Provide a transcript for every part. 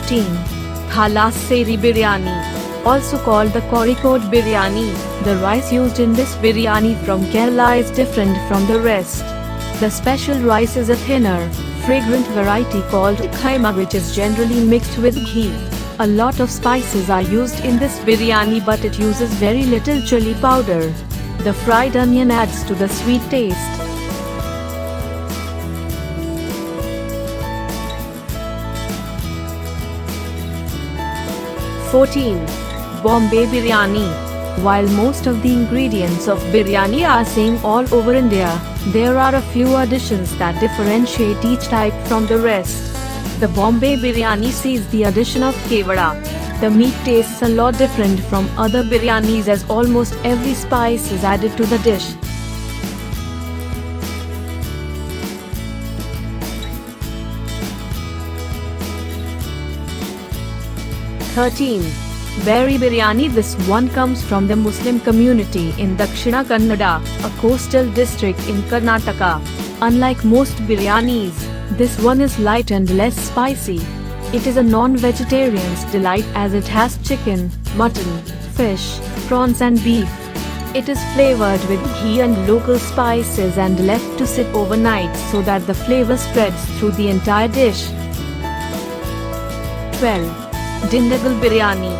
15. Thalassery biryani. Also called the Kozhikode biryani, the rice used in this biryani from Kerala is different from the rest. The special rice is a thinner, fragrant variety called khaima, which is generally mixed with ghee. A lot of spices are used in this biryani, but it uses very little chili powder. The fried onion adds to the sweet taste. 14. Bombay biryani. While most of the ingredients of biryani are same all over India, there are a few additions that differentiate each type from the rest. The Bombay biryani sees the addition of kevada. The meat tastes a lot different from other biryanis as almost every spice is added to the dish. (13) Berry biryani. This one comes from the Muslim community in Dakshina Kannada, a coastal district in Karnataka. Unlike most biryanis, this one is light and less spicy. It is a non-vegetarian's delight as it has chicken, mutton, fish, prawns and beef. It is flavored with ghee and local spices and left to sit overnight so that the flavor spreads through the entire dish. 12. Dindigul biryani.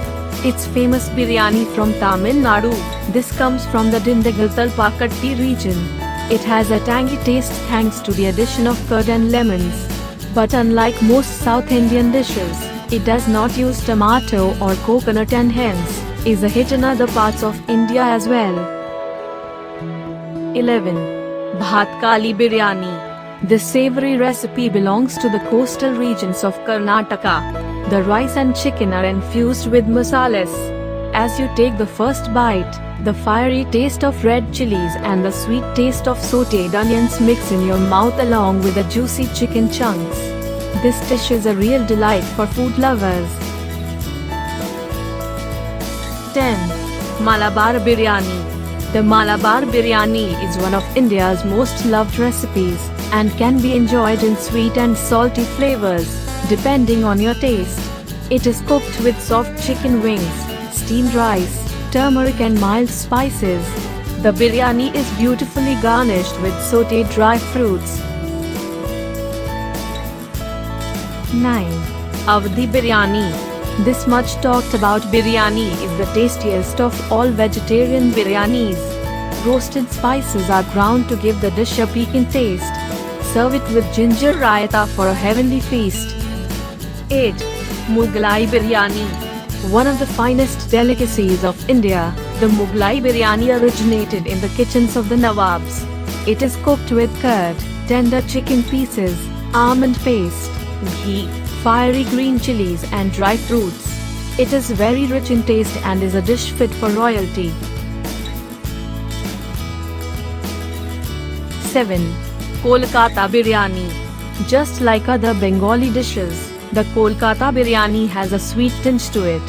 It's famous biryani from Tamil Nadu. This comes from the Dindigul Talpakatti region. It has a tangy taste thanks to the addition of curd and lemons. But unlike most South Indian dishes, it does not use tomato or coconut and hence is a hit in other parts of India as well. 11. Bhatkali biryani. This savory recipe belongs to the coastal regions of Karnataka. The rice and chicken are infused with masalas. As you take the first bite, the fiery taste of red chilies and the sweet taste of sautéed onions mix in your mouth along with the juicy chicken chunks. This dish is a real delight for food lovers. 10. Malabar biryani. The Malabar biryani is one of India's most loved recipes and can be enjoyed in sweet and salty flavors, depending on your taste. It is cooked with soft chicken wings, steamed rice, turmeric and mild spices. The biryani is beautifully garnished with sautéed dry fruits. 9. Awadhi biryani. This much talked about biryani is the tastiest of all vegetarian biryanis. Roasted spices are ground to give the dish a piquant taste. Serve it with ginger raita for a heavenly feast. 8. Mughlai biryani. One of the finest delicacies of India, the Mughlai biryani originated in the kitchens of the Nawabs. It is cooked with curd, tender chicken pieces, almond paste, ghee, fiery green chilies and dry fruits. It is very rich in taste and is a dish fit for royalty. 7. Kolkata biryani. Just like other Bengali dishes, the Kolkata biryani has a sweet tinge to it.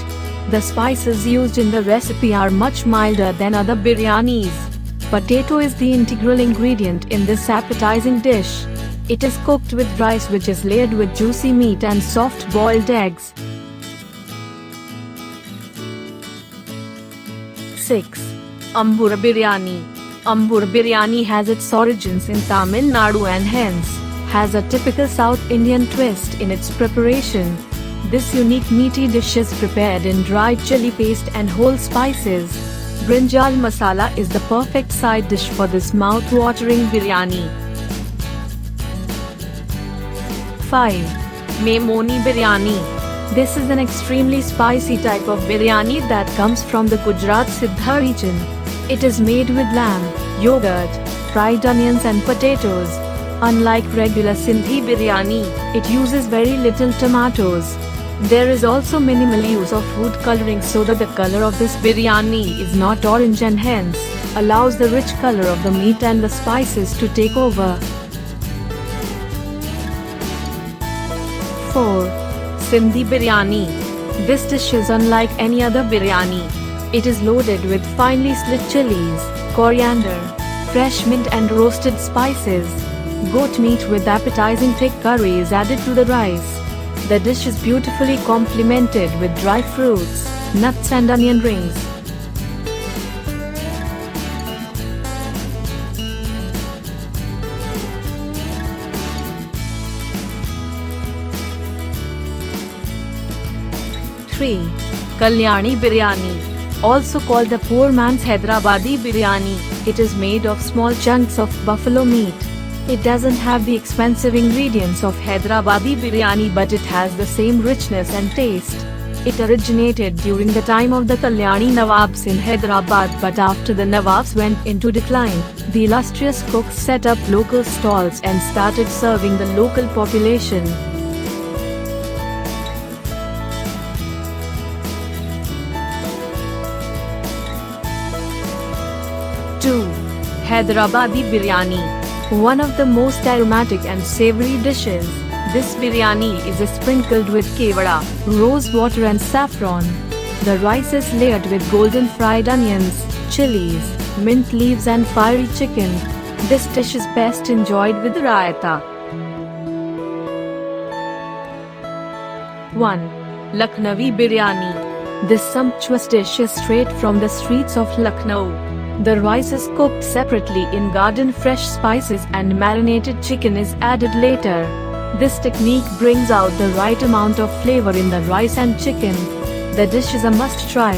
The spices used in the recipe are much milder than other biryanis. Potato is the integral ingredient in this appetizing dish. It is cooked with rice which is layered with juicy meat and soft boiled eggs. 6. Ambur biryani. Ambur biryani has its origins in Tamil Nadu and hence has a typical South Indian twist in its preparation. This unique meaty dish is prepared in dried chili paste and whole spices. Brinjal masala is the perfect side dish for this mouth-watering biryani. 5. Memoni biryani. This is an extremely spicy type of biryani that comes from the Gujarat Siddha region. It is made with lamb, yogurt, fried onions and potatoes. Unlike regular Sindhi biryani, it uses very little tomatoes. There is also minimal use of food coloring so that the color of this biryani is not orange and hence allows the rich color of the meat and the spices to take over. 4. Sindhi biryani. This dish is unlike any other biryani. It is loaded with finely slit chilies, coriander, fresh mint and roasted spices. Goat meat with appetizing thick curry is added to the rice. The dish is beautifully complemented with dry fruits, nuts and onion rings. Three. Kalyani Biryani. Also called the poor man's Hyderabadi Biryani, it is made of small chunks of buffalo meat. It doesn't have the expensive ingredients of Hyderabadi Biryani, but it has the same richness and taste. It originated during the time of the Kalyani Nawabs in Hyderabad, but after the Nawabs went into decline, the illustrious cooks set up local stalls and started serving the local population. Two. Hyderabadi Biryani. One of the most aromatic and savory dishes, this biryani is sprinkled with kevada, rose water and saffron. The rice is layered with golden fried onions, chilies, mint leaves and fiery chicken. This dish is best enjoyed with raita. 1. Lucknowi Biryani. This sumptuous dish is straight from the streets of Lucknow. The rice is cooked separately in garden fresh spices and marinated chicken is added later. This technique brings out the right amount of flavor in the rice and chicken. The dish is a must try.